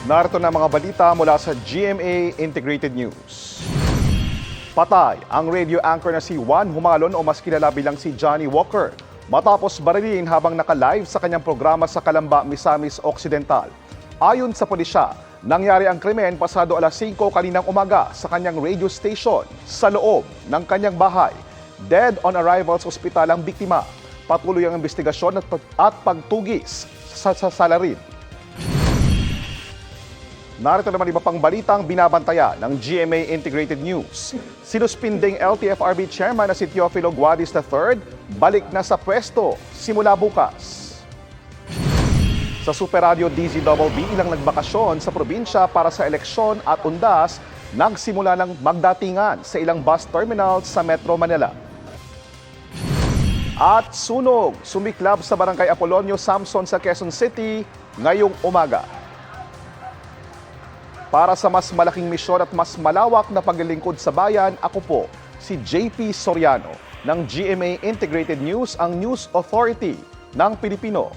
Narito na mga balita mula sa GMA Integrated News. Patay ang radio anchor na si Juan Humalon o mas kilala bilang si Johnny Walker matapos barilin habang naka-live sa kanyang programa sa Calamba, Misamis Occidental. Ayon sa pulisya, nangyari ang krimen pasado alas 5 kaninang umaga sa kanyang radio station sa loob ng kanyang bahay. Dead on arrival sa ospital ang biktima. Patuloy ang investigasyon at pagtugis sa salarin. Narito naman iba pang balitang binabantayan ng GMA Integrated News. Sinuspinding LTFRB Chairman na si Teofilo Guadis III, balik na sa pwesto simula bukas. Sa Super Radio DZBB, ilang nagbakasyon sa probinsya para sa eleksyon at undas, nagsimula ng magdatingan sa ilang bus terminals sa Metro Manila. At sunog, sumiklab sa Barangay Apolonio Samson sa Quezon City ngayong umaga. Para sa mas malaking misyon at mas malawak na paglilingkod sa bayan, ako po si JP Soriano ng GMA Integrated News, ang News Authority ng Pilipino.